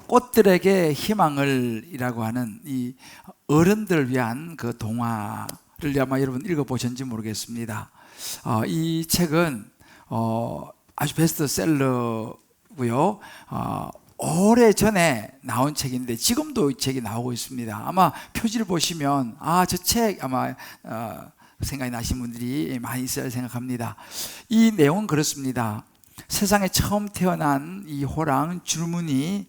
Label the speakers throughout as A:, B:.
A: 꽃들에게 희망을이라고 하는 이 어른들을 위한 그 동화를 아마 여러분 읽어보셨는지 모르겠습니다. 이 책은 아주 베스트셀러고요. 오래 전에 나온 책인데 지금도 이 책이 나오고 있습니다. 아마 표지를 보시면 저 책 아마 생각이 나신 분들이 많이 있을 생각합니다. 이 내용은 그렇습니다. 세상에 처음 태어난 이 호랑 줄무늬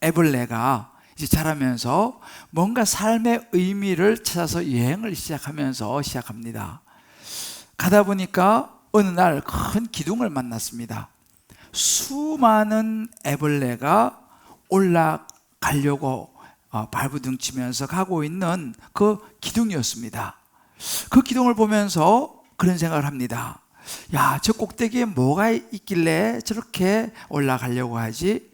A: 애벌레가 이제 자라면서 뭔가 삶의 의미를 찾아서 여행을 시작합니다. 가다 보니까 어느 날 큰 기둥을 만났습니다. 수많은 애벌레가 올라가려고 발부둥치면서 가고 있는 그 기둥이었습니다. 그 기둥을 보면서 그런 생각을 합니다. 야, 저 꼭대기에 뭐가 있길래 저렇게 올라가려고 하지?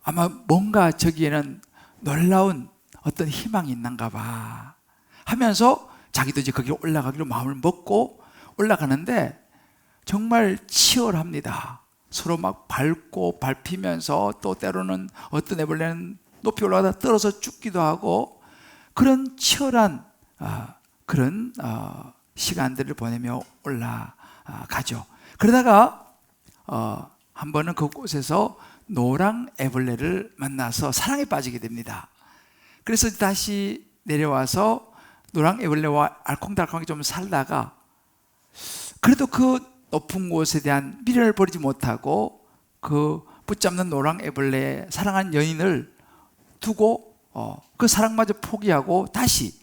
A: 아마 뭔가 저기에는 놀라운 어떤 희망이 있는가 봐 하면서 자기도 이제 거기로 올라가기로 마음을 먹고 올라가는데 정말 치열합니다. 서로 막 밟고 밟히면서 또 때로는 어떤 애벌레는 높이 올라가다 떨어져 죽기도 하고 그런 치열한 그런 시간들을 보내며 올라가죠. 그러다가 한 번은 그곳에서 노랑 애벌레를 만나서 사랑에 빠지게 됩니다. 그래서 다시 내려와서 노랑 애벌레와 알콩달콩하게 좀 살다가 그래도 그 높은 곳에 대한 미련을 버리지 못하고 그 붙잡는 노랑 애벌레의 사랑한 연인을 두고 그 사랑마저 포기하고 다시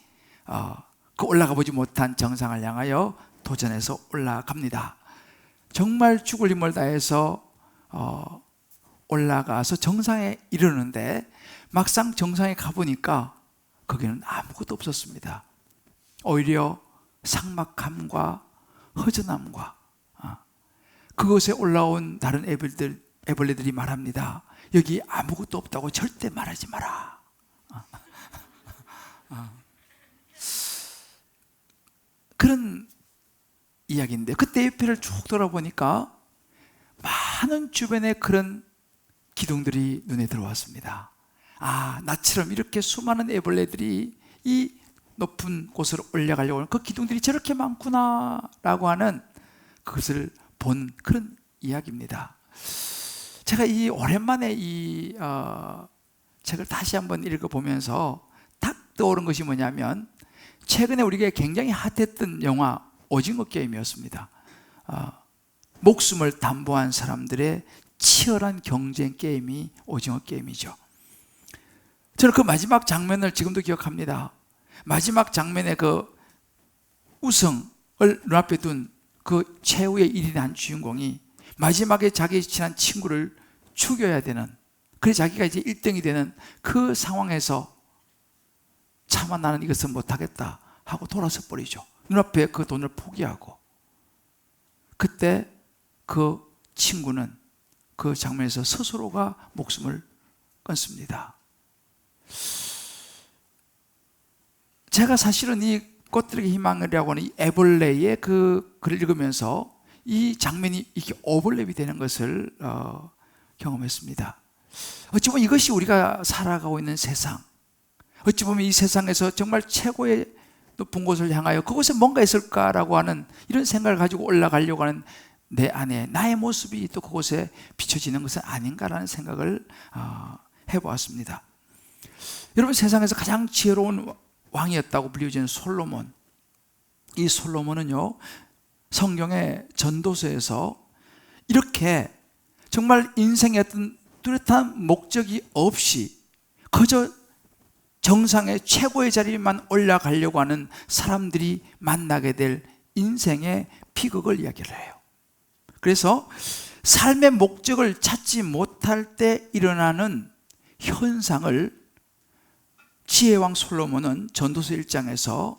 A: 그 올라가 보지 못한 정상을 향하여 도전해서 올라갑니다. 정말 죽을 힘을 다해서 올라가서 정상에 이르는데 막상 정상에 가보니까 거기는 아무것도 없었습니다. 오히려 삭막함과 허전함과 그곳에 올라온 다른 애벌레들이 말합니다. 여기 아무것도 없다고 절대 말하지 마라. 그런 이야기인데 그때 옆에를 쭉 돌아보니까 많은 주변에 그런 기둥들이 눈에 들어왔습니다. 나처럼 이렇게 수많은 애벌레들이 이 높은 곳으로 올라가려고 하는 그 기둥들이 저렇게 많구나 라고 하는 그것을 본 그런 이야기입니다. 제가 이 오랜만에 이 책을 다시 한번 읽어보면서 딱 떠오른 것이 뭐냐면 최근에 우리가 굉장히 핫했던 영화 오징어 게임이었습니다. 목숨을 담보한 사람들의 치열한 경쟁 게임이 오징어 게임이죠. 저는 그 마지막 장면을 지금도 기억합니다. 마지막 장면에 그 우승을 눈앞에 둔 그 최후의 1인의 한 주인공이 마지막에 자기 친한 친구를 죽여야 되는, 그래 자기가 이제 1등이 되는 그 상황에서 차마 나는 이것은 못하겠다 하고 돌아서 버리죠. 눈앞에 그 돈을 포기하고. 그때 그 친구는 그 장면에서 스스로가 목숨을 끊습니다. 제가 사실은 이 꽃들에게 희망이라고 하는 이 애벌레의 그 글을 읽으면서 이 장면이 이렇게 오버랩이 되는 것을 경험했습니다. 어찌 보면 이것이 우리가 살아가고 있는 세상, 어찌 보면 이 세상에서 정말 최고의 높은 곳을 향하여 그곳에 뭔가 있을까라고 하는 이런 생각을 가지고 올라가려고 하는 내 안에 나의 모습이 또 그곳에 비춰지는 것은 아닌가라는 생각을 해보았습니다. 여러분, 세상에서 가장 지혜로운 왕이었다고 불리워지는 솔로몬, 이 솔로몬은요 성경의 전도서에서 이렇게 정말 인생의 어떤 뚜렷한 목적이 없이 그저 정상의 최고의 자리만 올라가려고 하는 사람들이 만나게 될 인생의 비극을 이야기를 해요. 그래서 삶의 목적을 찾지 못할 때 일어나는 현상을 지혜왕 솔로몬은 전도서 1장에서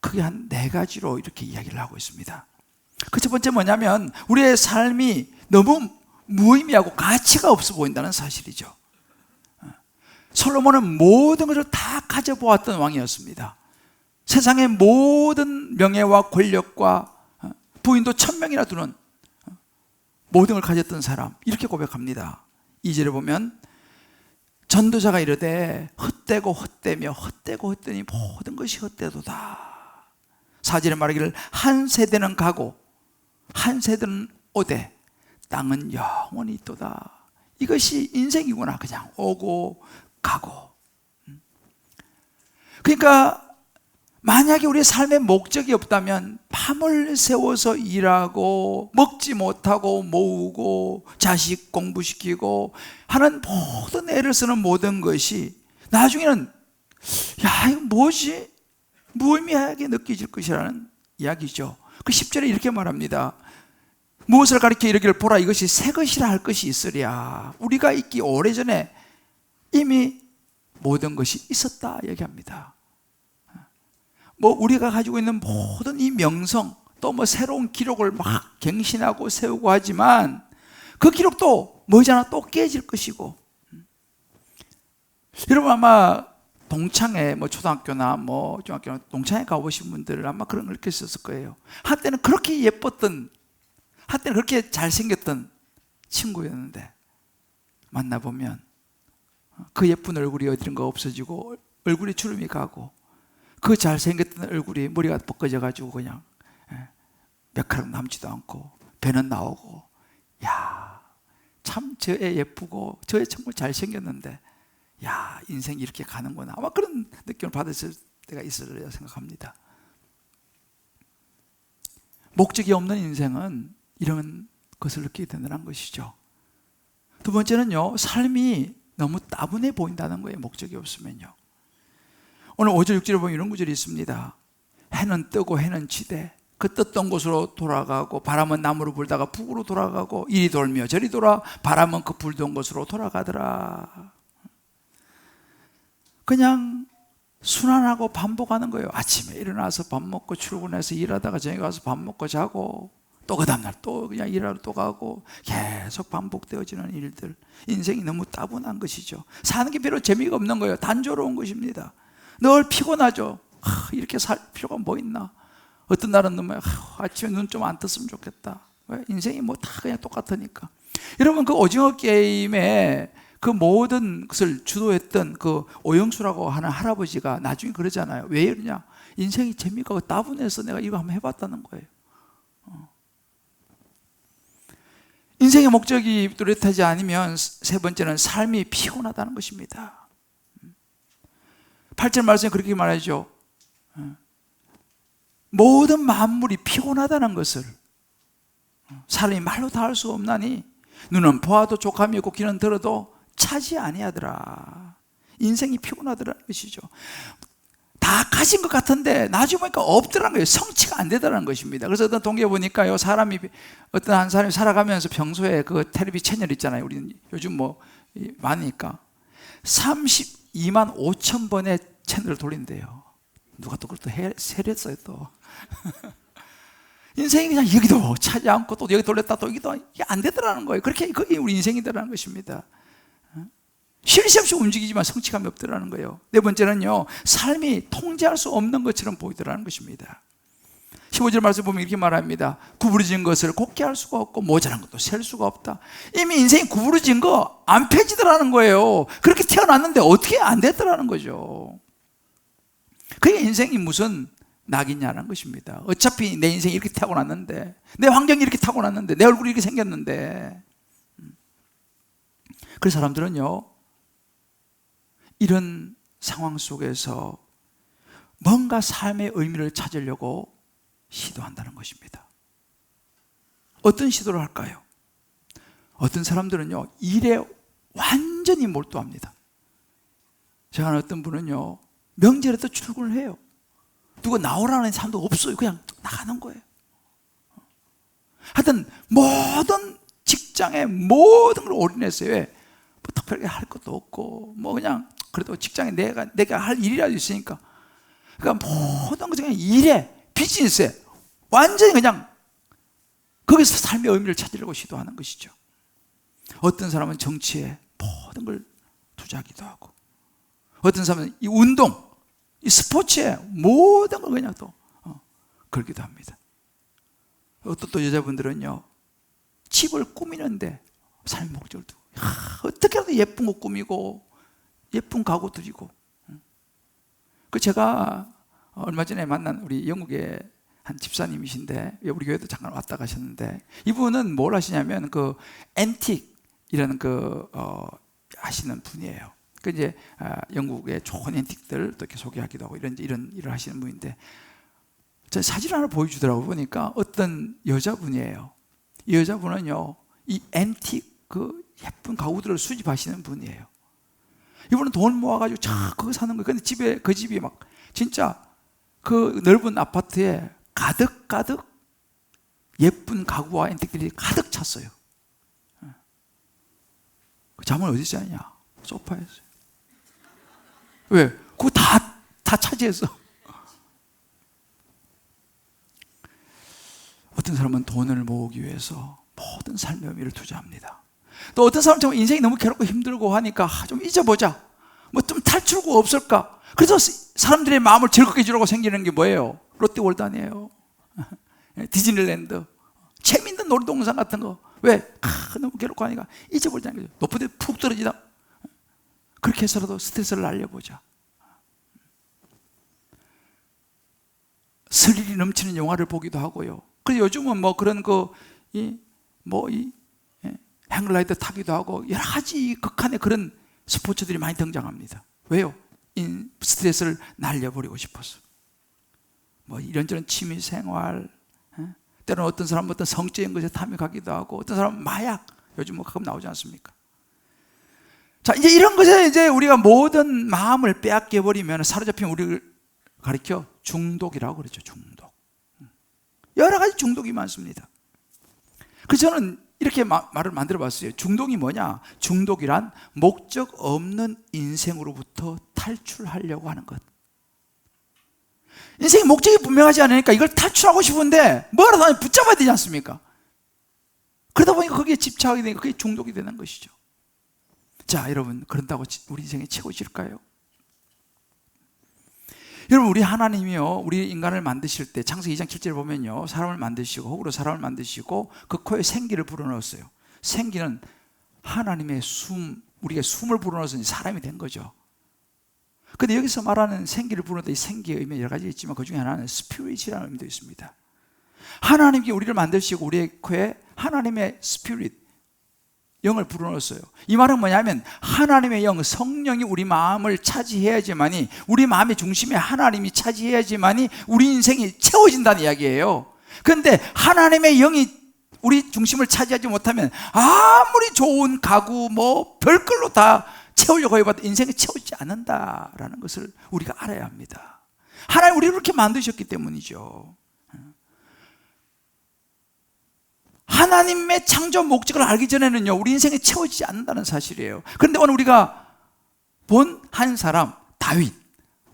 A: 크게 한 4가지로 이렇게 이야기를 하고 있습니다. 그 첫 번째 뭐냐면 우리의 삶이 너무 무의미하고 가치가 없어 보인다는 사실이죠. 솔로몬은 모든 것을 다 가져보았던 왕이었습니다. 세상의 모든 명예와 권력과 부인도 1000명이나 두는 모든 걸 가졌던 사람, 이렇게 고백합니다. 2절에 보면 전도자가 이르되 헛되고 헛되며 헛되고 헛되니 모든 것이 헛되도다. 4절에 말하기를 한 세대는 가고 한 세대는 오되 땅은 영원히 있도다. 이것이 인생이구나. 그냥 오고 가고. 그러니까 만약에 우리의 삶의 목적이 없다면 밤을 새워서 일하고 먹지 못하고 모으고 자식 공부시키고 하는 모든 애를 쓰는 모든 것이 나중에는 야 이거 뭐지? 무의미하게 느껴질 것이라는 이야기죠. 그 10절에 이렇게 말합니다. 무엇을 가리켜 이르기를 보라 이것이 새 것이라 할 것이 있으랴. 우리가 있기 오래전에 이미 모든 것이 있었다 얘기합니다. 뭐 우리가 가지고 있는 모든 이 명성 또 뭐 새로운 기록을 막 갱신하고 세우고 하지만 그 기록도 머지않아 또 깨질 것이고. 여러분 아마 동창회 뭐 초등학교나 뭐 중학교나 동창회 가보신 분들은 아마 그런 걸 느꼈을 거예요. 한때는 그렇게 예뻤던, 한때는 그렇게 잘생겼던 친구였는데 만나보면 그 예쁜 얼굴이 어디론가 없어지고 얼굴에 주름이 가고 그 잘생겼던 얼굴이 머리가 벗겨져 가지고 그냥 몇가락 남지도 않고 배는 나오고, 야, 참 저 애 예쁘고 저 애 정말 잘생겼는데 야 인생이 이렇게 가는구나. 아마 그런 느낌을 받았을 때가 있으리라 생각합니다. 목적이 없는 인생은 이런 것을 느끼게 된다는 것이죠. 두 번째는요, 삶이 너무 따분해 보인다는 거예요. 목적이 없으면요. 오늘 5절 6절에 보면 이런 구절이 있습니다. 해는 뜨고 해는 지되 그 떴던 곳으로 돌아가고 바람은 남으로 불다가 북으로 돌아가고 이리 돌며 저리 돌아 바람은 그 불던 곳으로 돌아가더라. 그냥 순환하고 반복하는 거예요. 아침에 일어나서 밥 먹고 출근해서 일하다가 저녁에 가서 밥 먹고 자고 또 그 다음날 또 그냥 일하러 또 가고 계속 반복되어지는 일들. 인생이 너무 따분한 것이죠. 사는 게 별로 재미가 없는 거예요. 단조로운 것입니다. 늘 피곤하죠. 이렇게 살 필요가 뭐 있나. 어떤 날은 너무 아침에 눈 좀 안 떴으면 좋겠다. 왜? 인생이 뭐 다 그냥 똑같으니까. 여러분 그 오징어 게임에 그 모든 것을 주도했던 그 오영수라고 하는 할아버지가 나중에 그러잖아요. 왜 이러냐? 인생이 재미가 따분해서 내가 이거 한번 해봤다는 거예요. 인생의 목적이 뚜렷하지 않으면 세 번째는 삶이 피곤하다는 것입니다. 8절 말씀에 그렇게 말하죠. 모든 만물이 피곤하다는 것을 사람이 말로 다 할 수 없나니 눈은 보아도 족함이 없고 귀는 들어도 차지 아니하더라. 인생이 피곤하더라는 것이죠. 다 가진 것 같은데 나중에 보니까 없더라는 거예요. 성취가 안 되더라는 것입니다. 그래서 어떤 동기에 보니까요, 어떤 한 사람이 살아가면서 평소에 그 텔레비 채널 있잖아요. 우리는 요즘 뭐 많으니까 32만 5천 번의 채널을 돌린대요. 누가 또 그걸 또 세렸어요 또. 인생이 그냥 여기도 차지 않고 또 여기 돌렸다 또 여기도 이게 안 되더라는 거예요. 그렇게 그게 우리 인생이더라는 것입니다. 쉴 새 없이 움직이지만 성취감이 없더라는 거예요. 네 번째는요, 삶이 통제할 수 없는 것처럼 보이더라는 것입니다. 15절 말씀 보면 이렇게 말합니다. 구부러진 것을 곱게 할 수가 없고 모자란 것도 셀 수가 없다. 이미 인생이 구부러진 거 안 펴지더라는 거예요. 그렇게 태어났는데 어떻게 안 됐더라는 거죠. 그게 인생이 무슨 낙이냐는 것입니다. 어차피 내 인생이 이렇게 타고났는데, 내 환경이 이렇게 타고났는데, 내 얼굴이 이렇게 생겼는데. 그래서 사람들은요, 이런 상황 속에서 뭔가 삶의 의미를 찾으려고 시도한다는 것입니다. 어떤 시도를 할까요? 어떤 사람들은요, 일에 완전히 몰두합니다. 제가 아는 어떤 분은요, 명절에도 출근을 해요. 누가 나오라는 사람도 없어요. 그냥 나가는 거예요. 하여튼 모든 직장에 모든 걸 올인했어요. 왜? 뭐 특별하게 할 것도 없고 뭐 그냥 그래도 직장에 내가 할 일이라도 있으니까. 그러니까 모든 것이 그냥 일에, 비즈니스에 완전히 그냥 거기서 삶의 의미를 찾으려고 시도하는 것이죠. 어떤 사람은 정치에 모든 걸 투자하기도 하고, 어떤 사람은 이 운동, 이 스포츠에 모든 걸 그냥 또 걸기도 합니다. 어떤 또 여자분들은요, 집을 꾸미는데 삶의 목적을 두고 어떻게라도 예쁜 거 꾸미고 예쁜 가구 드리고. 그 제가 얼마 전에 만난 우리 영국의 한 집사님이신데 우리 교회도 잠깐 왔다 가셨는데, 이분은 뭘 하시냐면 그 앤틱이라는 하시는 분이에요. 그 이제 영국의 좋은 앤틱들 또 이렇게 소개하기도 하고 이런 일을 하시는 분인데, 저 사진 하나 보여주더라고. 보니까 어떤 여자분이에요. 이 여자분은요, 이 앤틱 그 예쁜 가구들을 수집하시는 분이에요. 이분은 돈 모아가지고 그거 사는 거예요. 근데 그 집이 막 진짜 그 넓은 아파트에 가득 예쁜 가구와 앤틱들이 가득 찼어요. 그 잠을 어디서 자냐? 소파에서. 왜? 그거 다 차지했어. 어떤 사람은 돈을 모으기 위해서 모든 삶의 의미를 투자합니다. 또 어떤 사람은 정말 인생이 너무 괴롭고 힘들고 하니까 좀 잊어보자, 뭐 좀 탈출구가 없을까. 그래서 사람들의 마음을 즐겁게 해주려고 생기는 게 뭐예요? 롯데월드 아니에요. 디즈니랜드, 재밌는 놀이동산 같은 거. 왜? 너무 괴롭고 하니까 잊어버리자는 거죠. 높은 데 푹 떨어지다. 그렇게 해서라도 스트레스를 날려보자. 스릴이 넘치는 영화를 보기도 하고요. 그래서 요즘은 뭐 그런 행글라이더 타기도 하고 여러 가지 극한의 그런 스포츠들이 많이 등장합니다. 왜요? 스트레스를 날려버리고 싶어서. 뭐 이런저런 취미 생활, 때로는 어떤 사람은 어떤 성적인 것에 탐닉하기도 하고, 어떤 사람은 마약, 요즘 뭐 가끔 나오지 않습니까? 자, 이제 이런 것에 이제 우리가 모든 마음을 빼앗겨 버리면 사로잡히면 우리를 가리켜 중독이라고 그러죠. 중독. 여러 가지 중독이 많습니다. 그래서 저는 이렇게 말을 만들어 봤어요. 중독이 뭐냐? 중독이란 목적 없는 인생으로부터 탈출하려고 하는 것. 인생의 목적이 분명하지 않으니까 이걸 탈출하고 싶은데 뭐라도 붙잡아야 되지 않습니까? 그러다 보니까 거기에 집착하게 되니까 그게 중독이 되는 것이죠. 자, 여러분, 그런다고 우리 인생이 채워질까요? 여러분, 우리 하나님이요, 우리 인간을 만드실 때 창세기 2장 7절에 보면요, 사람을 만드시고 호구로 사람을 만드시고 그 코에 생기를 불어넣었어요. 생기는 하나님의 우리가 숨을 불어넣어서 사람이 된 거죠. 근데 여기서 말하는 생기를 불어넣었다, 이 생기의 의미는 여러 가지 있지만 그 중에 하나는 스피릿이라는 의미도 있습니다. 하나님께 우리를 만드시고 우리의 코에 하나님의 스피릿, 영을 불어넣었어요. 이 말은 뭐냐면 하나님의 영, 성령이 우리 마음을 차지해야지만이, 우리 마음의 중심에 하나님이 차지해야지만이 우리 인생이 채워진다는 이야기예요. 그런데 하나님의 영이 우리 중심을 차지하지 못하면 아무리 좋은 가구 뭐 별걸로 다 채우려고 해봐도 인생이 채우지 않는다라는 것을 우리가 알아야 합니다. 하나님 우리를 그렇게 만드셨기 때문이죠. 하나님의 창조 목적을 알기 전에는요, 우리 인생이 채워지지 않는다는 사실이에요. 그런데 오늘 우리가 본 한 사람, 다윗,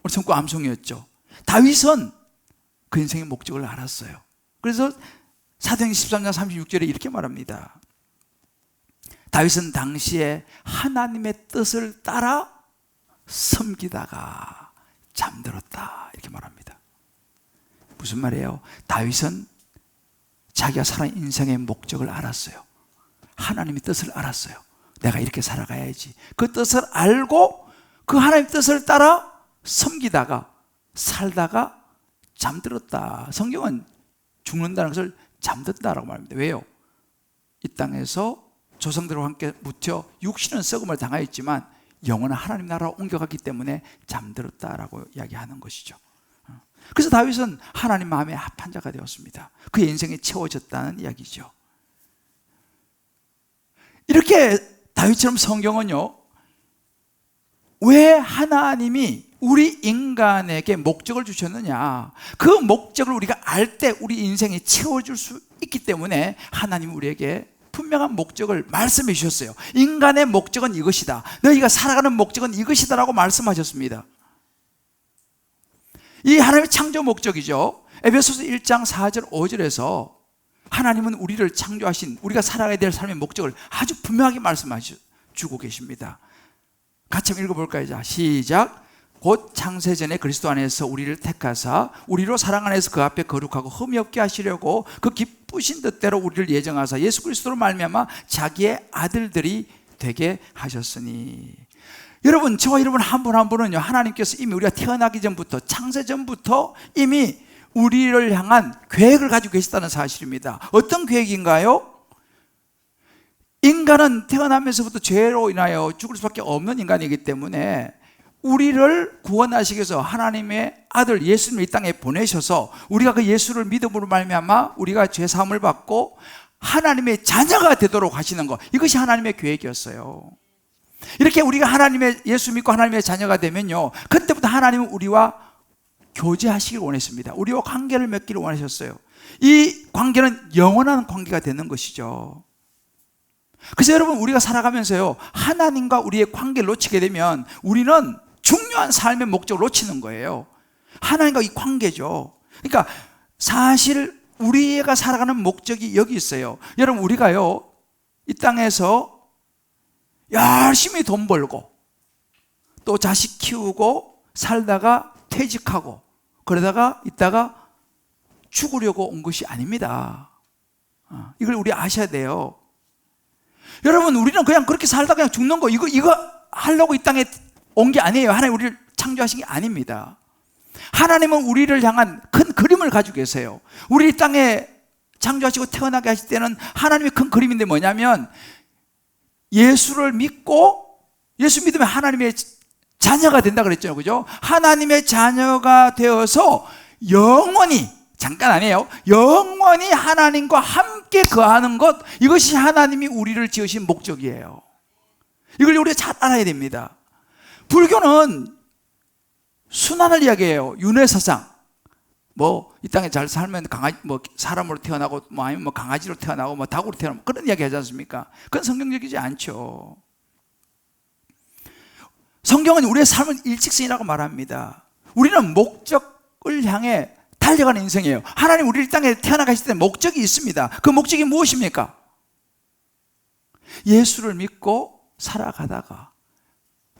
A: 우리 성구 암송이었죠. 다윗은 그 인생의 목적을 알았어요. 그래서 사도행전 13장 36절에 이렇게 말합니다. 다윗은 당시에 하나님의 뜻을 따라 섬기다가 잠들었다, 이렇게 말합니다. 무슨 말이에요? 다윗은 자기가 살아온 인생의 목적을 알았어요. 하나님의 뜻을 알았어요. 내가 이렇게 살아가야지. 그 뜻을 알고 그 하나님의 뜻을 따라 섬기다가 살다가 잠들었다. 성경은 죽는다는 것을 잠든다라고 말합니다. 왜요? 이 땅에서 조상들과 함께 묻혀 육신은 썩음을 당하였지만 영혼은 하나님 나라로 옮겨갔기 때문에 잠들었다라고 이야기하는 것이죠. 그래서 다윗은 하나님 마음에 합한 자가 되었습니다. 그의 인생이 채워졌다는 이야기죠. 이렇게 다윗처럼 성경은요, 왜 하나님이 우리 인간에게 목적을 주셨느냐, 그 목적을 우리가 알 때 우리 인생이 채워줄 수 있기 때문에 하나님이 우리에게 분명한 목적을 말씀해 주셨어요. 인간의 목적은 이것이다, 너희가 살아가는 목적은 이것이다 라고 말씀하셨습니다. 이 하나님의 창조 목적이죠. 에베소서 1장 4절 5절에서 하나님은 우리를 창조하신, 우리가 살아가야 될 삶의 목적을 아주 분명하게 말씀해주고 계십니다. 같이 한번 읽어볼까요? 자, 시작. 곧 창세전에 그리스도 안에서 우리를 택하사 우리로 사랑 안에서 그 앞에 거룩하고 흠이 없게 하시려고 그 기쁘신 뜻대로 우리를 예정하사 예수 그리스도로 말미암아 자기의 아들들이 되게 하셨으니. 여러분, 저와 여러분 한 분 한 분은요, 하나님께서 이미 우리가 태어나기 전부터, 창세 전부터 이미 우리를 향한 계획을 가지고 계시다는 사실입니다. 어떤 계획인가요? 인간은 태어나면서부터 죄로 인하여 죽을 수밖에 없는 인간이기 때문에 우리를 구원하시기 위해서 하나님의 아들 예수님을 이 땅에 보내셔서 우리가 그 예수를 믿음으로 말미암아 우리가 죄 사함을 받고 하나님의 자녀가 되도록 하시는 것, 이것이 하나님의 계획이었어요. 이렇게 우리가 하나님의 예수 믿고 하나님의 자녀가 되면요, 그때부터 하나님은 우리와 교제하시길 원했습니다. 우리와 관계를 맺기를 원하셨어요. 이 관계는 영원한 관계가 되는 것이죠. 그래서 여러분, 우리가 살아가면서요, 하나님과 우리의 관계를 놓치게 되면 우리는 중요한 삶의 목적을 놓치는 거예요. 하나님과 이 관계죠. 그러니까 사실 우리가 살아가는 목적이 여기 있어요. 여러분, 우리가요, 이 땅에서 열심히 돈 벌고 또 자식 키우고 살다가 퇴직하고 그러다가 있다가 죽으려고 온 것이 아닙니다. 이걸 우리 아셔야 돼요. 여러분, 우리는 그냥 그렇게 살다가 그냥 죽는 거, 이거 하려고 이 땅에 온 게 아니에요. 하나님 우리를 창조하신 게 아닙니다. 하나님은 우리를 향한 큰 그림을 가지고 계세요. 우리 이 땅에 창조하시고 태어나게 하실 때는 하나님의 큰 그림인데 뭐냐면, 예수를 믿고, 예수 믿으면 하나님의 자녀가 된다 그랬죠. 그죠? 하나님의 자녀가 되어서 영원히, 잠깐 아니에요, 영원히 하나님과 함께 거하는 것, 이것이 하나님이 우리를 지으신 목적이에요. 이걸 우리가 잘 알아야 됩니다. 불교는 순환을 이야기해요. 윤회사상. 이 땅에 잘 살면 사람으로 태어나고, 아니면 강아지로 태어나고, 닭으로 태어나고, 그런 이야기 하지 않습니까? 그건 성경적이지 않죠. 성경은 우리의 삶은 일직선이라고 말합니다. 우리는 목적을 향해 달려가는 인생이에요. 하나님 우리 이 땅에 태어나가실 때 목적이 있습니다. 그 목적이 무엇입니까? 예수를 믿고 살아가다가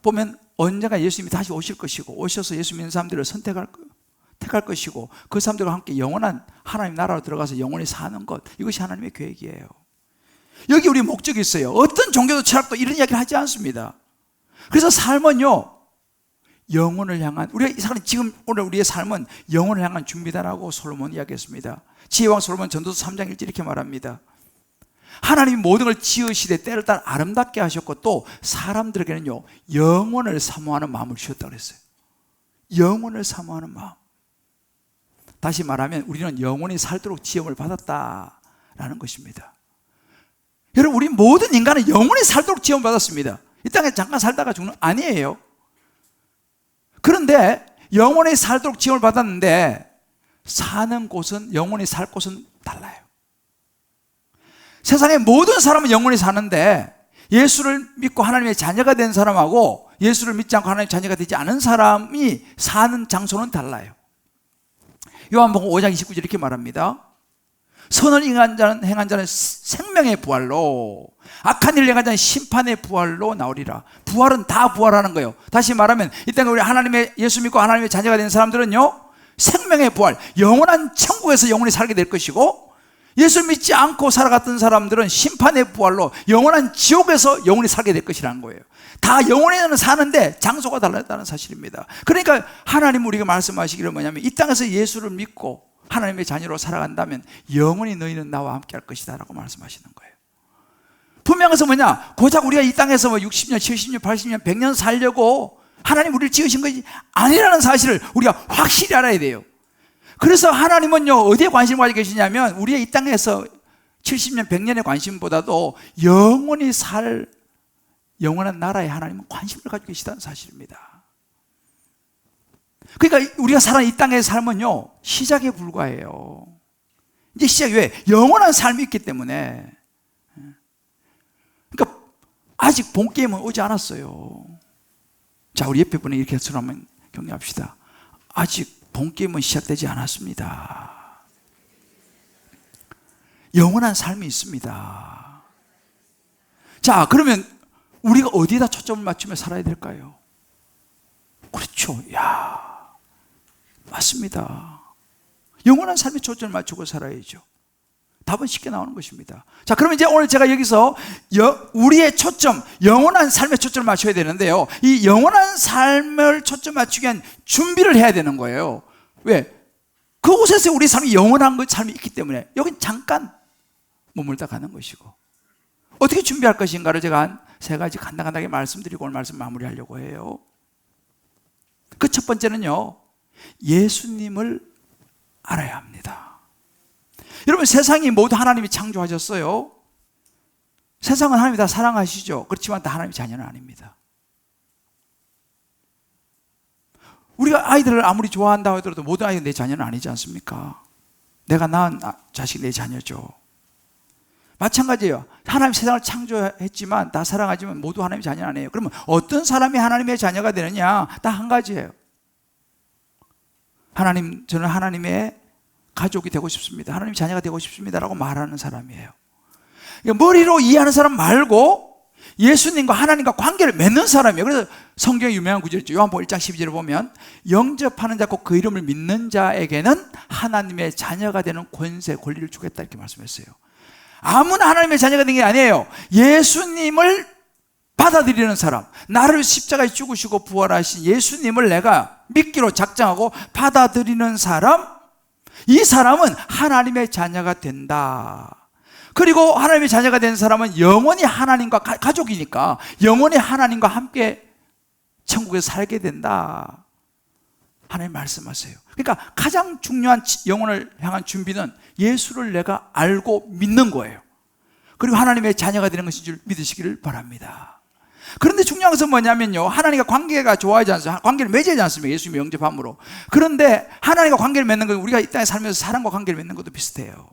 A: 보면 언젠가 예수님이 다시 오실 것이고, 오셔서 예수 믿는 사람들을 택할 것이고, 그 사람들과 함께 영원한 하나님 나라로 들어가서 영원히 사는 것, 이것이 하나님의 계획이에요. 여기 우리 목적이 있어요. 어떤 종교도 철학도 이런 이야기를 하지 않습니다. 그래서 삶은요, 영혼을 향한, 지금 오늘 우리의 삶은 영혼을 향한 준비다라고 솔로몬이 이야기했습니다. 지혜왕 솔로몬 전도서 3장 1절 이렇게 말합니다. 하나님이 모든 걸 지으시되 때를 따라 아름답게 하셨고, 또 사람들에게는요, 영혼을 사모하는 마음을 주셨다고 그랬어요. 영혼을 사모하는 마음. 다시 말하면 우리는 영원히 살도록 지음을 받았다라는 것입니다. 여러분, 우리 모든 인간은 영원히 살도록 지음을 받았습니다. 이 땅에 잠깐 살다가 죽는 아니에요. 그런데 영원히 살도록 지음을 받았는데 사는 곳은, 영원히 살 곳은 달라요. 세상의 모든 사람은 영원히 사는데 예수를 믿고 하나님의 자녀가 된 사람하고 예수를 믿지 않고 하나님의 자녀가 되지 않은 사람이 사는 장소는 달라요. 요한복음 5장 29절 이렇게 말합니다. 선을 행한 자는 생명의 부활로, 악한 일을 행한 자는 심판의 부활로 나오리라. 부활은 다 부활하는 거예요. 다시 말하면 이 땅에 우리 하나님의 예수 믿고 하나님의 자녀가 된 사람들은요, 생명의 부활, 영원한 천국에서 영원히 살게 될 것이고, 예수 믿지 않고 살아갔던 사람들은 심판의 부활로 영원한 지옥에서 영원히 살게 될 것이라는 거예요. 다 영원히는 사는데 장소가 달랐다는 사실입니다. 그러니까 하나님 우리가 말씀하시기를 뭐냐면, 이 땅에서 예수를 믿고 하나님의 자녀로 살아간다면 영원히 너희는 나와 함께 할 것이다 라고 말씀하시는 거예요. 분명해서 뭐냐, 고작 우리가 이 땅에서 60년, 70년, 80년, 100년 살려고 하나님 우리를 지으신 것이 아니라는 사실을 우리가 확실히 알아야 돼요. 그래서 하나님은요, 어디에 관심을 가지고 계시냐면, 우리의 이 땅에서 70년, 100년의 관심보다도 영원히 살 영원한 나라에 하나님은 관심을 가지고 계시다는 사실입니다. 그러니까 우리가 살아가는 이 땅의 삶은요, 시작에 불과해요. 이제 시작이 왜? 영원한 삶이 있기 때문에. 그러니까 아직 본게임은 오지 않았어요. 자, 우리 옆에 분에 이렇게 손 한번 격려합시다. 아직 본게임은 시작되지 않았습니다. 영원한 삶이 있습니다. 자, 그러면 우리가 어디에다 초점을 맞추며 살아야 될까요? 그렇죠. 맞습니다. 영원한 삶에 초점을 맞추고 살아야죠. 답은 쉽게 나오는 것입니다. 자, 그러면 이제 오늘 제가 여기서 우리의 초점, 영원한 삶에 초점을 맞춰야 되는데요. 이 영원한 삶을 초점 맞추기 위한 준비를 해야 되는 거예요. 왜? 그곳에서 우리 삶이 영원한 삶이 있기 때문에 여긴 잠깐 머물다 가는 것이고, 어떻게 준비할 것인가를 제가 한 세 가지 간단하게 말씀드리고 오늘 말씀 마무리하려고 해요. 그 첫 번째는요, 예수님을 알아야 합니다. 여러분, 세상이 모두 하나님이 창조하셨어요. 세상은 하나님이 다 사랑하시죠. 그렇지만 다 하나님의 자녀는 아닙니다. 우리가 아이들을 아무리 좋아한다 하더라도 모든 아이가 내 자녀는 아니지 않습니까? 내가 낳은 자식이 내 자녀죠. 마찬가지예요. 하나님 세상을 창조했지만 다 사랑하지만 모두 하나님의 자녀는 아니에요. 그러면 어떤 사람이 하나님의 자녀가 되느냐? 딱 한 가지예요. 저는 하나님의 가족이 되고 싶습니다. 하나님의 자녀가 되고 싶습니다 라고 말하는 사람이에요. 머리로 이해하는 사람 말고 예수님과 하나님과 관계를 맺는 사람이에요. 그래서 성경의 유명한 구절 있죠. 요한복음 1장 12절을 보면 영접하는 자고 그 이름을 믿는 자에게는 하나님의 자녀가 되는 권세, 권리를 주겠다 이렇게 말씀했어요. 아무나 하나님의 자녀가 된 게 아니에요. 예수님을 받아들이는 사람, 나를 십자가에 죽으시고 부활하신 예수님을 내가 믿기로 작정하고 받아들이는 사람, 이 사람은 하나님의 자녀가 된다. 그리고 하나님의 자녀가 된 사람은 영원히 하나님과 가족이니까 영원히 하나님과 함께 천국에서 살게 된다. 하나님 말씀하세요. 그러니까 가장 중요한 영혼을 향한 준비는 예수를 내가 알고 믿는 거예요. 그리고 하나님의 자녀가 되는 것인 줄 믿으시기를 바랍니다. 그런데 중요한 것은 뭐냐면요, 하나님과 관계가 좋아하지 않습니까? 관계를 맺지 않습니까? 예수님의 영접함으로. 그런데 하나님과 관계를 맺는 건 우리가 이 땅에 살면서 사람과 관계를 맺는 것도 비슷해요.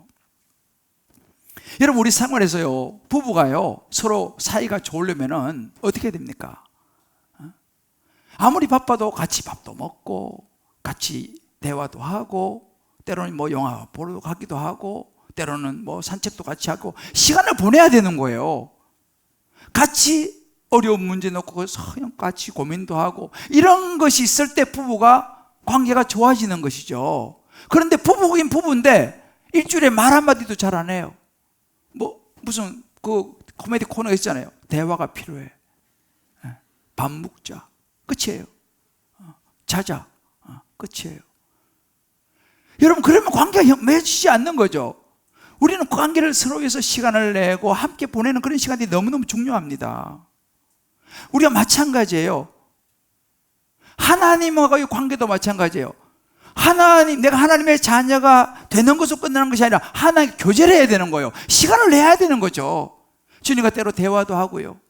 A: 여러분, 우리 생활에서요, 부부가요 서로 사이가 좋으려면은 어떻게 됩니까? 아무리 바빠도 같이 밥도 먹고 같이 대화도 하고 때로는 뭐 영화 보러 가기도 하고 때로는 뭐 산책도 같이 하고 시간을 보내야 되는 거예요. 같이 어려운 문제 놓고 그냥 같이 고민도 하고 이런 것이 있을 때 부부가 관계가 좋아지는 것이죠. 그런데 부부긴 부부인데 일주일에 말 한마디도 잘 안 해요. 뭐 무슨 그 코미디 코너가 있잖아요. 대화가 필요해. 밥 먹자. 끝이에요. 자자. 끝이에요. 여러분, 그러면 관계가 맺히지 않는 거죠. 우리는 관계를 서로 위해서 시간을 내고 함께 보내는 그런 시간이 너무너무 중요합니다. 우리가 마찬가지예요. 하나님과의 관계도 마찬가지예요. 내가 하나님의 자녀가 되는 것으로 끝나는 것이 아니라 하나님 교제를 해야 되는 거예요. 시간을 내야 되는 거죠. 주님과 때로 대화도 하고요.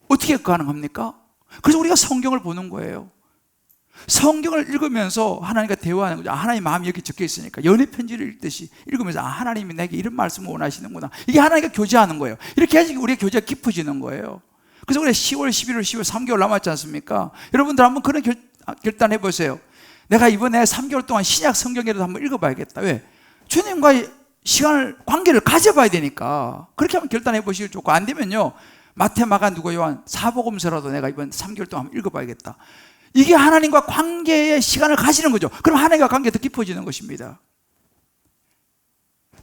A: 어떻게 가능합니까? 그래서 우리가 성경을 보는 거예요. 성경을 읽으면서 하나님과 대화하는 거죠. 하나님 마음이 여기 적혀 있으니까 연애 편지를 읽듯이 읽으면서 하나님이 내게 이런 말씀을 원하시는구나. 이게 하나님과 교제하는 거예요. 이렇게 해야지 우리의 교제가 깊어지는 거예요. 그래서 우리 10월, 11월, 12월 3개월 남았지 않습니까? 여러분들 한번 그런 결단해 보세요. 내가 이번에 3개월 동안 신약 성경이라도 한번 읽어봐야겠다. 왜? 주님과의 시간을, 관계를 가져봐야 되니까. 그렇게 한번 결단해 보시길 좋고, 안 되면요, 마태, 마가, 누가, 요한 사복음서라도 내가 이번 3개월 동안 한번 읽어봐야겠다. 이게 하나님과 관계의 시간을 가지는 거죠. 그럼 하나님과 관계가 더 깊어지는 것입니다.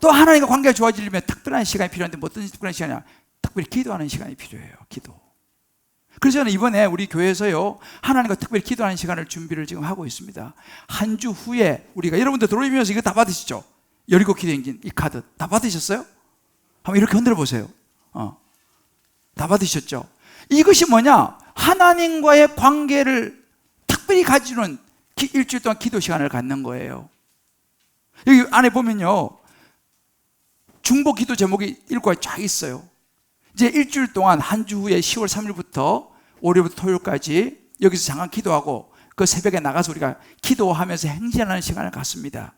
A: 또 하나님과 관계가 좋아지려면 특별한 시간이 필요한데 뭐 어떤 특별한 시간이냐? 특별히 기도하는 시간이 필요해요. 기도. 그래서 저는 이번에 우리 교회에서요, 하나님과 특별히 기도하는 시간을 준비를 지금 하고 있습니다. 한 주 후에 우리가, 여러분들 들어오면서 이거 다 받으시죠? 여리고 기도행진 이 카드 다 받으셨어요? 한번 이렇게 흔들어 보세요. 다 받으셨죠? 이것이 뭐냐? 하나님과의 관계를 특별히 가지는 일주일 동안 기도 시간을 갖는 거예요. 여기 안에 보면요, 중보 기도 제목이 일과에 쫙 있어요. 이제 일주일 동안 한 주 후에 10월 3일부터 월요일부터 토요일까지 여기서 잠깐 기도하고 그 새벽에 나가서 우리가 기도하면서 행진하는 시간을 갖습니다.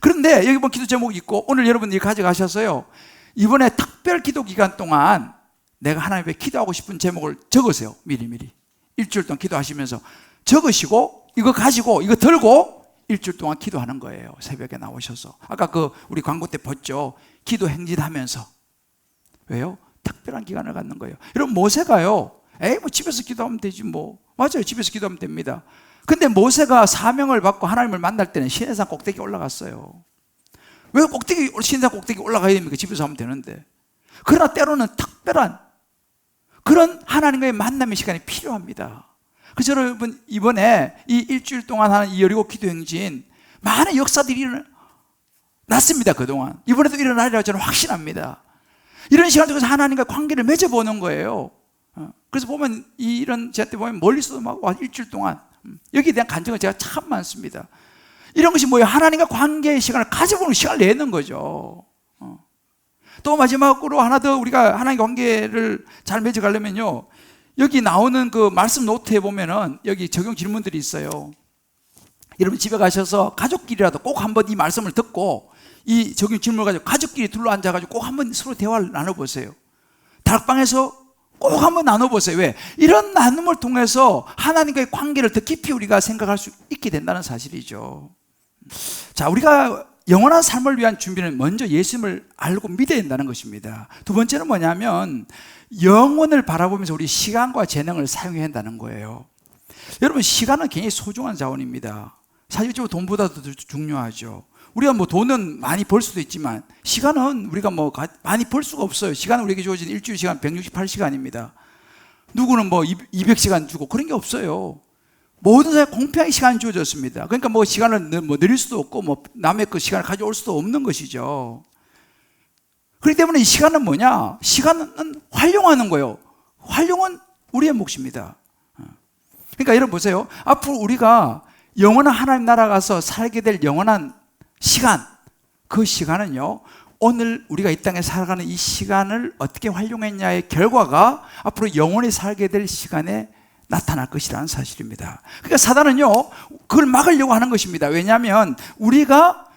A: 그런데 여기 보면 기도 제목이 있고 오늘 여러분들이 가져가셔서요, 이번에 특별 기도 기간 동안 내가 하나님 앞에 기도하고 싶은 제목을 적으세요. 미리미리 일주일 동안 기도하시면서 적으시고 이거 가지고 이거 들고 일주일 동안 기도하는 거예요. 새벽에 나오셔서 아까 그 우리 광고 때 봤죠? 기도 행진하면서. 왜요? 특별한 기간을 갖는 거예요. 여러분, 모세가요, 뭐 집에서 기도하면 되지 뭐. 맞아요, 집에서 기도하면 됩니다. 근데 모세가 사명을 받고 하나님을 만날 때는 시내산 꼭대기에 올라갔어요. 왜 꼭대기, 신사 꼭대기 올라가야 됩니까? 집에서 하면 되는데. 그러나 때로는 특별한 그런 하나님과의 만남의 시간이 필요합니다. 그래서 여러분, 이번에 이 일주일 동안 하는 이 여리고 기도 행진, 많은 역사들이 일어났습니다. 그동안. 이번에도 일어나리라고 저는 확신합니다. 이런 시간 속에서 하나님과 관계를 맺어보는 거예요. 그래서 보면 이런 제때 보면 멀리서도 막 와, 일주일 동안 여기에 대한 간증은 제가 참 많습니다. 이런 것이 뭐예요? 하나님과 관계의 시간을 가져보는 시간을 내는 거죠. 또 마지막으로 하나 더 우리가 하나님과 관계를 잘 맺어가려면요, 여기 나오는 그 말씀 노트에 보면은 여기 적용 질문들이 있어요. 여러분 집에 가셔서 가족끼리라도 꼭 한번 이 말씀을 듣고 이 적용 질문을 가지고 가족끼리 둘러앉아가지고 꼭 한번 서로 대화를 나눠보세요. 다락방에서 꼭 한번 나눠보세요. 왜? 이런 나눔을 통해서 하나님과의 관계를 더 깊이 우리가 생각할 수 있게 된다는 사실이죠. 자, 우리가 영원한 삶을 위한 준비는 먼저 예수님을 알고 믿어야 된다는 것입니다. 두 번째는 뭐냐면 영혼을 바라보면서 우리 시간과 재능을 사용해야 한다는 거예요. 여러분, 시간은 굉장히 소중한 자원입니다. 사실적으로 돈보다도 더 중요하죠. 우리가 뭐 돈은 많이 벌 수도 있지만 시간은 우리가 뭐 많이 벌 수가 없어요. 시간은 우리에게 주어진 일주일 시간 168시간입니다. 누구는 뭐 200시간 주고 그런 게 없어요. 모든 사람이 공평하게 시간이 주어졌습니다. 그러니까 뭐 시간을 뭐 늘릴 수도 없고 뭐 남의 그 시간을 가져올 수도 없는 것이죠. 그렇기 때문에 이 시간은 뭐냐? 시간은 활용하는 거예요. 활용은 우리의 몫입니다. 그러니까 여러분 보세요. 앞으로 우리가 영원한 하나님 나라 가서 살게 될 영원한 시간, 그 시간은요, 오늘 우리가 이 땅에 살아가는 이 시간을 어떻게 활용했냐의 결과가 앞으로 영원히 살게 될 시간에 나타날 것이라는 사실입니다. 그러니까 사단은요, 그걸 막으려고 하는 것입니다. 왜냐하면 우리가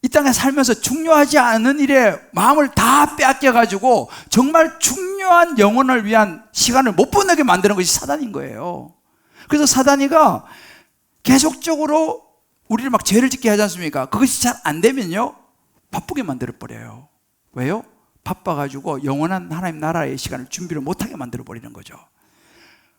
A: 이 땅에 살면서 중요하지 않은 일에 마음을 다 빼앗겨가지고 정말 중요한 영혼을 위한 시간을 못 보내게 만드는 것이 사단인 거예요. 그래서 사단이가 계속적으로 우리를 막 죄를 짓게 하지 않습니까? 그것이 잘 안 되면요, 바쁘게 만들어버려요. 왜요? 바빠가지고 영원한 하나님 나라의 시간을 준비를 못하게 만들어버리는 거죠.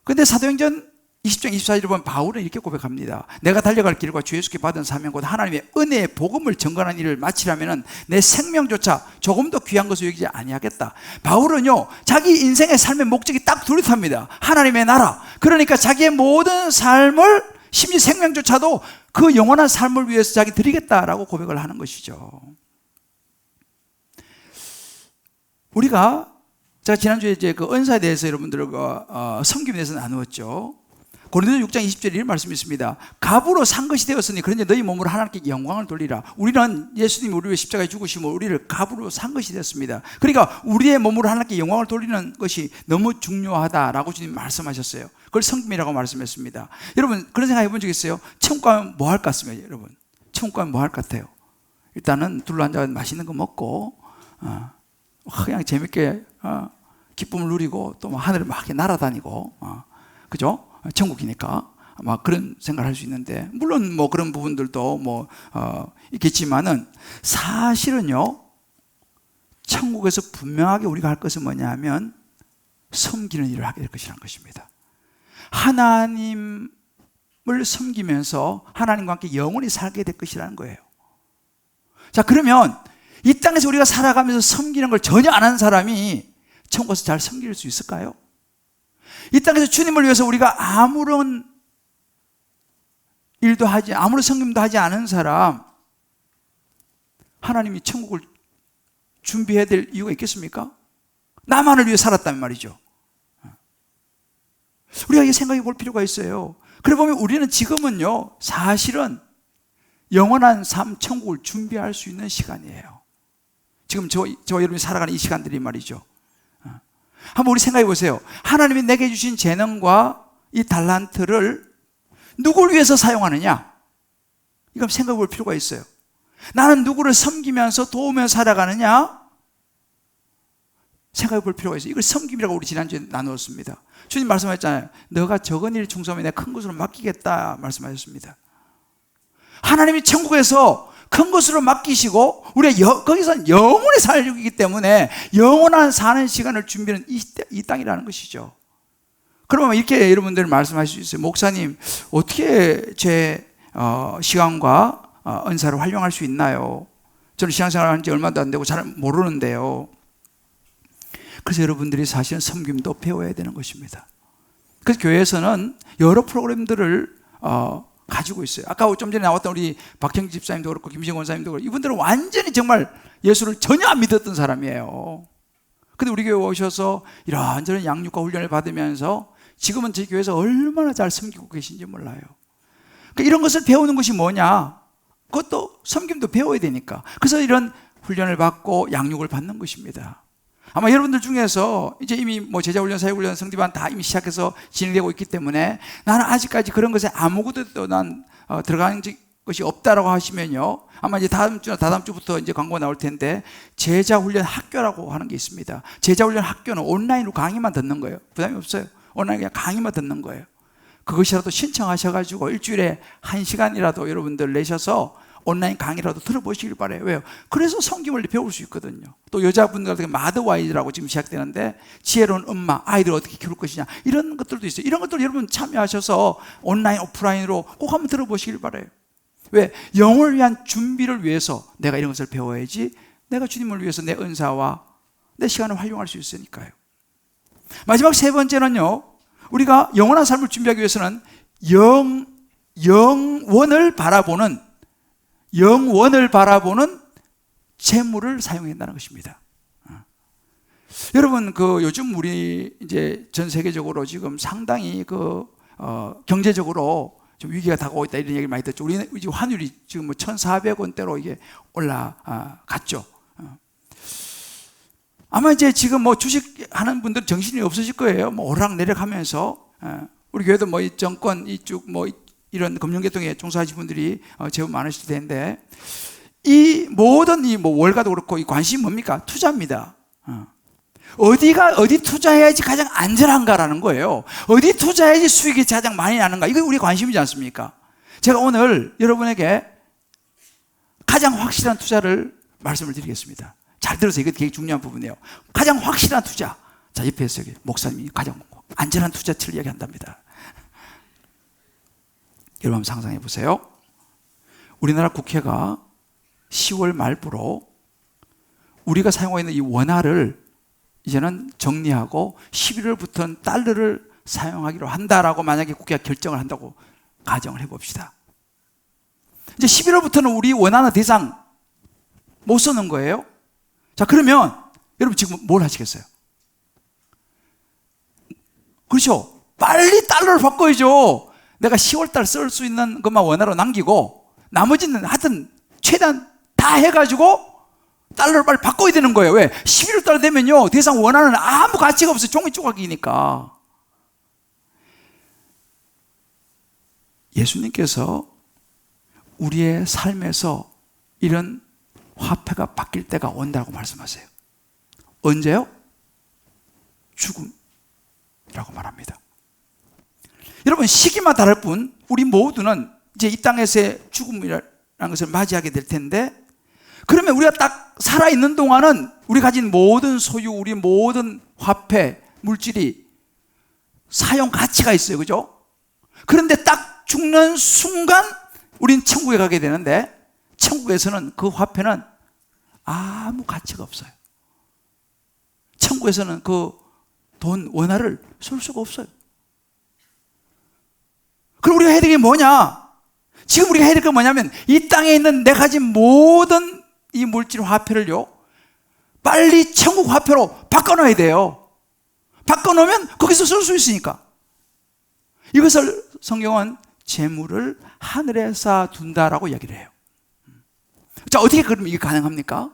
A: 그런데 사도행전 20장 24절에 보면 바울은 이렇게 고백합니다. 내가 달려갈 길과 주 예수께 받은 사명 곧 하나님의 은혜의 복음을 전가하는 일을 마치려면 내 생명조차 조금도 귀한 것을 여기지 아니하겠다. 바울은요, 자기 인생의 삶의 목적이 딱 뚜렷합니다. 하나님의 나라. 그러니까 자기의 모든 삶을, 심지어 생명조차도 그 영원한 삶을 위해서 자기 드리겠다라고 고백을 하는 것이죠. 우리가, 제가 지난주에 이제 그 은사에 대해서 여러분들과 섬김에 대해서 나누었죠. 고린도서 6장 20절에 이런 말씀이 있습니다. 값으로 산 것이 되었으니 그런데 너희 몸으로 하나님께 영광을 돌리라. 우리는 예수님이 우리 위해 십자가에 죽으심으로 우리를 값으로 산 것이 되었습니다. 그러니까 우리의 몸으로 하나님께 영광을 돌리는 것이 너무 중요하다라고 주님 말씀하셨어요. 그걸 섬김이라고 말씀했습니다. 여러분, 그런 생각 해본 적 있어요? 천국 가면 뭐 할 것 같습니까? 여러분, 천국 가면 뭐 할 것 같아요? 일단은 둘러앉아 맛있는 거 먹고 그냥 재밌게 기쁨을 누리고 또 하늘을 막 날아다니고, 그죠? 천국이니까 아마 그런 생각을 할 수 있는데, 물론 뭐 그런 부분들도 있겠지만은 사실은요, 천국에서 분명하게 우리가 할 것은 뭐냐면 섬기는 일을 하게 될 것이라는 것입니다. 하나님을 섬기면서 하나님과 함께 영원히 살게 될 것이라는 거예요. 자, 그러면 이 땅에서 우리가 살아가면서 섬기는 걸 전혀 안 하는 사람이 천국에서 잘 섬길 수 있을까요? 이 땅에서 주님을 위해서 우리가 아무런 일도 하지, 아무런 섬김도 하지 않은 사람, 하나님이 천국을 준비해야 될 이유가 있겠습니까? 나만을 위해 살았다면 말이죠. 우리가 이게 생각해 볼 필요가 있어요. 그래 보면 우리는 지금은요, 사실은 영원한 삶, 천국을 준비할 수 있는 시간이에요. 지금 저와 여러분이 살아가는 이 시간들이 말이죠. 한번 우리 생각해 보세요. 하나님이 내게 주신 재능과 이 달란트를 누구를 위해서 사용하느냐? 이거 한번 생각해 볼 필요가 있어요. 나는 누구를 섬기면서 도우면서 살아가느냐? 생각해 볼 필요가 있어요. 이걸 섬김이라고 우리 지난주에 나누었습니다. 주님 말씀하셨잖아요. 너가 적은 일 충성하면 내가 큰 것으로 맡기겠다 말씀하셨습니다. 하나님이 천국에서 큰 것으로 맡기시고 우리가 거기서 영원히 살기 때문에 영원한 사는 시간을 준비하는 이 땅이라는 것이죠. 그러면 이렇게 여러분들 말씀하실 수 있어요. 목사님, 어떻게 제 시간과 은사를 활용할 수 있나요? 저는 신앙생활 한 지 얼마도 안 되고 잘 모르는데요. 그래서 여러분들이 사실은 섬김도 배워야 되는 것입니다. 그래서 교회에서는 여러 프로그램들을 가지고 있어요. 아까 좀 전에 나왔던 우리 박형지 집사님도 그렇고 김시영 원사님도 그렇고 이분들은 완전히 정말 예수를 전혀 안 믿었던 사람이에요. 근데 우리 교회 오셔서 이런저런 양육과 훈련을 받으면서 지금은 저희 교회에서 얼마나 잘 섬기고 계신지 몰라요. 그러니까 이런 것을 배우는 것이 뭐냐? 그것도 섬김도 배워야 되니까. 그래서 이런 훈련을 받고 양육을 받는 것입니다. 아마 여러분들 중에서 이제 이미 뭐 제자훈련, 사역훈련, 성지반 다 이미 시작해서 진행되고 있기 때문에 나는 아직까지 그런 것에 아무것도 난 들어간 것이 없다라고 하시면요. 아마 이제 다음 주나 다다음 주부터 이제 광고가 나올 텐데 제자훈련 학교라고 하는 게 있습니다. 제자훈련 학교는 온라인으로 강의만 듣는 거예요. 부담이 없어요. 온라인 그냥 강의만 듣는 거예요. 그것이라도 신청하셔가지고 일주일에 1시간이라도 여러분들 내셔서 온라인 강의라도 들어보시길 바라요. 왜요? 그래서 성경을 배울 수 있거든요. 또 여자분들 같은 마더와이즈라고 지금 시작되는데 지혜로운 엄마, 아이들 어떻게 키울 것이냐 이런 것들도 있어요. 이런 것들 여러분 참여하셔서 온라인, 오프라인으로 꼭 한번 들어보시길 바라요. 왜? 영을 위한 준비를 위해서 내가 이런 것을 배워야지 내가 주님을 위해서 내 은사와 내 시간을 활용할 수 있으니까요. 마지막 세 번째는요. 우리가 영원한 삶을 준비하기 위해서는 영원을 바라보는 재물을 사용해야 한다는 것입니다. 여러분, 요즘 우리 이제 전 세계적으로 지금 상당히 경제적으로 좀 위기가 다가오고 있다 이런 얘기를 많이 듣죠. 우리는 환율이 지금 뭐 1,400원대로 이게 올라갔죠. 아마 이제 지금 뭐 주식 하는 분들 정신이 없으실 거예요. 뭐 오락내락 하면서. 우리 교회도 뭐 이 정권 이쪽 뭐 이런 금융계통에 종사하시는 분들이 제법 많으실 텐데 이 모든 이 뭐 월가도 그렇고 이 관심이 뭡니까? 투자입니다. 어디 투자해야지 가장 안전한가라는 거예요. 어디 투자해야지 수익이 가장 많이 나는가? 이거 우리 관심이지 않습니까? 제가 오늘 여러분에게 가장 확실한 투자를 말씀을 드리겠습니다. 잘 들으세요. 이거 되게 중요한 부분이에요. 가장 확실한 투자. 자, 옆에서 목사님이 가장 안전한 투자처를 이야기한답니다. 여러분 한번 상상해 보세요. 우리나라 국회가 10월 말부로 우리가 사용하고 있는 이 원화를 이제는 정리하고 11월부터는 달러를 사용하기로 한다라고 만약에 국회가 결정을 한다고 가정을 해봅시다. 이제 11월부터는 우리 원화는 더 이상 못 쓰는 거예요. 자, 그러면 여러분 지금 뭘 하시겠어요? 그렇죠. 빨리 달러를 바꿔야죠. 내가 10월달 쓸 수 있는 것만 원화로 남기고 나머지는 하여튼 최대한 다 해가지고 달러를 빨리 바꿔야 되는 거예요. 왜? 11월달 되면요 더 이상 원화는 아무 가치가 없어요. 종이 조각이니까. 예수님께서 우리의 삶에서 이런 화폐가 바뀔 때가 온다고 말씀하세요. 언제요? 죽음이라고 말합니다. 여러분 시기만 다를 뿐 우리 모두는 이제 이 땅에서의 죽음이라는 것을 맞이하게 될 텐데 그러면 우리가 딱 살아있는 동안은 우리 가진 모든 소유, 우리 모든 화폐, 물질이 사용 가치가 있어요. 그죠? 그런데 딱 죽는 순간 우린 천국에 가게 되는데 천국에서는 그 화폐는 아무 가치가 없어요. 천국에서는 그 돈, 원화를 쓸 수가 없어요. 그럼 우리가 해야 될 게 뭐냐? 지금 우리가 해야 될 게 뭐냐면 이 땅에 있는 내 가진 모든 이 물질 화폐를요 빨리 천국 화폐로 바꿔놔야 돼요. 바꿔놓으면 거기서 쓸 수 있으니까. 이것을 성경은 재물을 하늘에 쌓아둔다라고 이야기를 해요. 자, 어떻게 그러면 이게 가능합니까?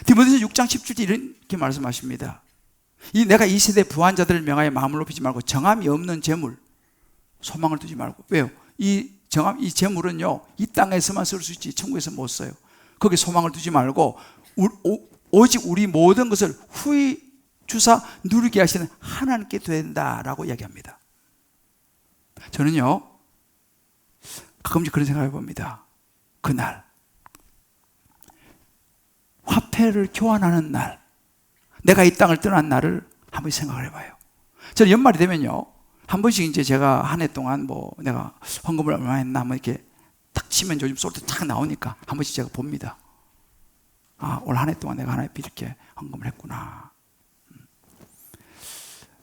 A: 디모데후서 6장 17절 이렇게 말씀하십니다. 내가 이 세대 부한자들을 명하여 마음을 높이지 말고 정함이 없는 재물 소망을 두지 말고. 왜요? 이 재물은요 이 땅에서만 쓸 수 있지 천국에서 못 써요. 거기에 소망을 두지 말고 오직 우리 모든 것을 후히 주사 누리게 하시는 하나님께 된다라고 이야기합니다. 저는요 가끔씩 그런 생각을 해봅니다. 그날 화폐를 교환하는 날, 내가 이 땅을 떠난 날을 한번 생각을 해봐요. 저는 연말이 되면요 한 번씩 이제 제가 한 해 동안 뭐 내가 헌금을 얼마 했나 뭐 이렇게 딱 치면 요즘 솔트 탁 나오니까 한 번씩 제가 봅니다. 올 한 해 동안 내가 하나님 앞에 이렇게 헌금을 했구나.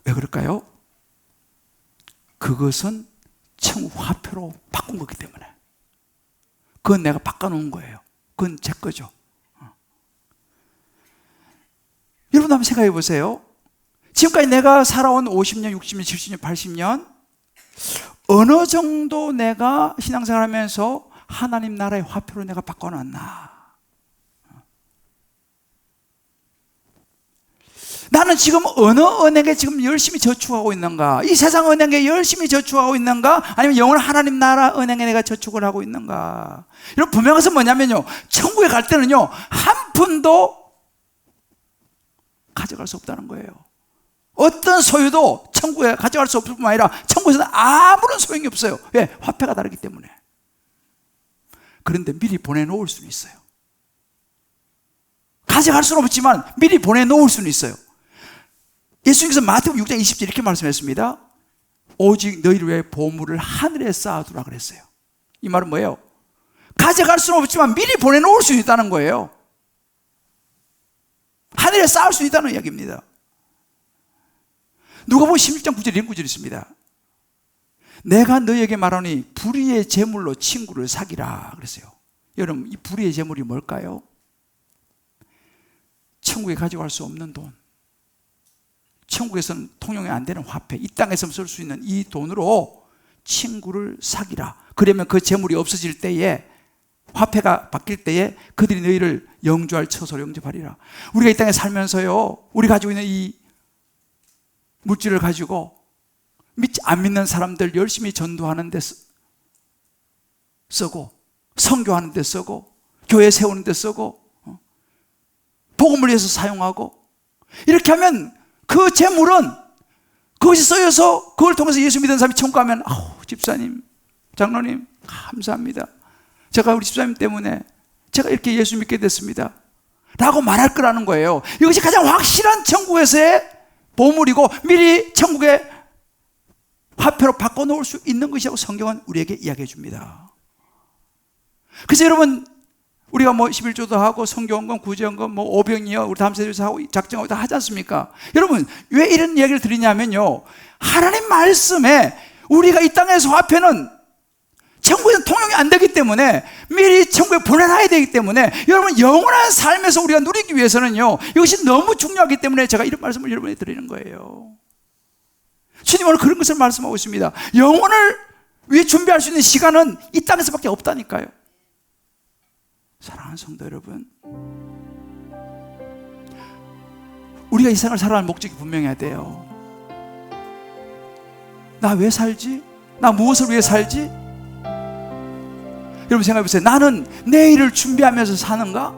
A: 왜 그럴까요? 그것은 천국 화폐로 바꾼 거기 때문에. 그건 내가 바꿔놓은 거예요. 그건 제 거죠. 여러분 한번 생각해 보세요. 지금까지 내가 살아온 50년, 60년, 70년, 80년 어느 정도 내가 신앙생활 하면서 하나님 나라의 화폐로 내가 바꿔놨나? 나는 지금 어느 은행에 지금 열심히 저축하고 있는가? 이 세상 은행에 열심히 저축하고 있는가? 아니면 영원 하나님 나라 은행에 내가 저축을 하고 있는가? 여러분 분명한 것은 뭐냐면요, 천국에 갈 때는요 한 푼도 가져갈 수 없다는 거예요. 어떤 소유도 천국에 가져갈 수 없을 뿐만 아니라 천국에서는 아무런 소용이 없어요. 왜? 화폐가 다르기 때문에. 그런데 미리 보내놓을 수는 있어요. 가져갈 수는 없지만 미리 보내놓을 수는 있어요. 예수님께서 마태복음 6장 20절 이렇게 말씀했습니다. 오직 너희를 위해 보물을 하늘에 쌓아두라 그랬어요. 이 말은 뭐예요? 가져갈 수는 없지만 미리 보내놓을 수 있다는 거예요. 하늘에 쌓을 수 있다는 이야기입니다. 누가복음 16장 9절 이런 구절이 있습니다. 내가 너희에게 말하니 불의의 재물로 친구를 사귀라 그랬어요. 여러분 이 불의의 재물이 뭘까요? 천국에 가져갈 수 없는 돈, 천국에서는 통용이 안 되는 화폐, 이 땅에서 쓸 수 있는 이 돈으로 친구를 사귀라. 그러면 그 재물이 없어질 때에, 화폐가 바뀔 때에 그들이 너희를 영주할 처소로 영접하리라. 우리가 이 땅에 살면서요, 우리 가지고 있는 이 물질을 가지고 안 믿는 사람들 열심히 전도하는 데 쓰고, 선교하는 데 쓰고, 교회 세우는 데 쓰고, 복음을 위해서 사용하고, 이렇게 하면 그 재물은 그것이 쓰여서 그걸 통해서 예수 믿는 사람이 천국 가면 집사님, 장로님 감사합니다. 제가 우리 집사님 때문에 제가 이렇게 예수 믿게 됐습니다 라고 말할 거라는 거예요. 이것이 가장 확실한 천국에서의 보물이고 미리 천국의 화폐로 바꿔놓을 수 있는 것이라고 성경은 우리에게 이야기해 줍니다. 그래서 여러분 우리가 11조도 하고 성경헌금, 구제헌금, 오병이어 우리 다음 세대에서 하고 작정하고 다 하지 않습니까? 여러분 왜 이런 이야기를 드리냐면요, 하나님 말씀에 우리가 이 땅에서 화폐는 천국에서 통용이 안 되기 때문에 미리 천국에 보내놔야 되기 때문에 여러분 영원한 삶에서 우리가 누리기 위해서는요 이것이 너무 중요하기 때문에 제가 이런 말씀을 여러분에게 드리는 거예요. 주님 오늘 그런 것을 말씀하고 있습니다. 영혼을 위해 준비할 수 있는 시간은 이 땅에서밖에 없다니까요. 사랑하는 성도 여러분, 우리가 이 세상을 살아가는 목적이 분명해야 돼요. 나 왜 살지? 나 무엇을 위해 살지? 여러분 생각해 보세요. 나는 내일을 준비하면서 사는가?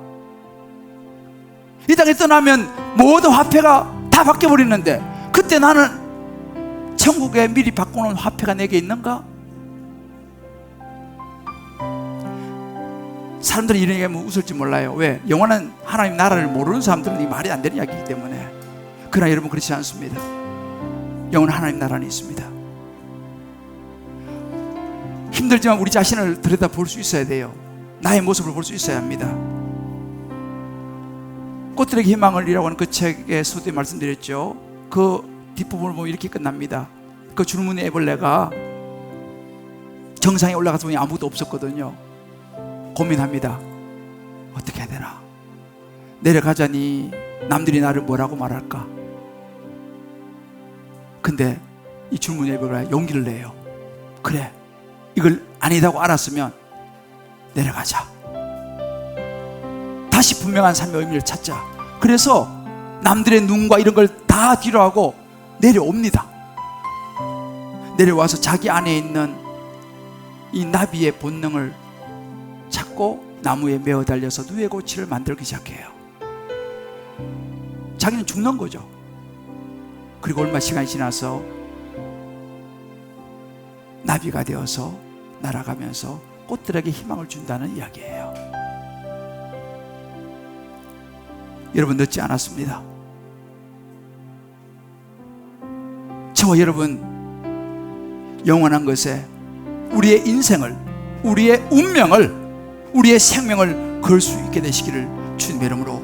A: 이 땅에 떠나면 모든 화폐가 다 바뀌어버리는데 그때 나는 천국에 미리 바꿔놓은 화폐가 내게 있는가? 사람들이 이런 얘기하면 웃을지 몰라요. 왜? 영원한 하나님 나라를 모르는 사람들은 이 말이 안 되는 이야기이기 때문에. 그러나 여러분 그렇지 않습니다. 영원한 하나님 나라는 있습니다. 힘들지만 우리 자신을 들여다볼 수 있어야 돼요. 나의 모습을 볼 수 있어야 합니다. 꽃들에게 희망을이라고 하는 그 책에 서두에 말씀드렸죠. 그 뒷부분을 보면 이렇게 끝납니다. 그 줄무늬 애벌레가 정상에 올라가서 보니 아무도 없었거든요. 고민합니다. 어떻게 해야 되나? 내려가자니 남들이 나를 뭐라고 말할까? 근데 이 줄무늬 애벌레가 용기를 내요. 그래, 이걸 아니다고 알았으면 내려가자. 다시 분명한 삶의 의미를 찾자. 그래서 남들의 눈과 이런 걸 다 뒤로 하고 내려옵니다. 내려와서 자기 안에 있는 이 나비의 본능을 찾고 나무에 매어 달려서 누에고치를 만들기 시작해요. 자기는 죽는 거죠. 그리고 얼마 시간이 지나서 나비가 되어서 날아가면서 꽃들에게 희망을 준다는 이야기예요. 여러분 늦지 않았습니다. 저와 여러분 영원한 것에 우리의 인생을, 우리의 운명을, 우리의 생명을 걸 수 있게 되시기를 주님의 이름으로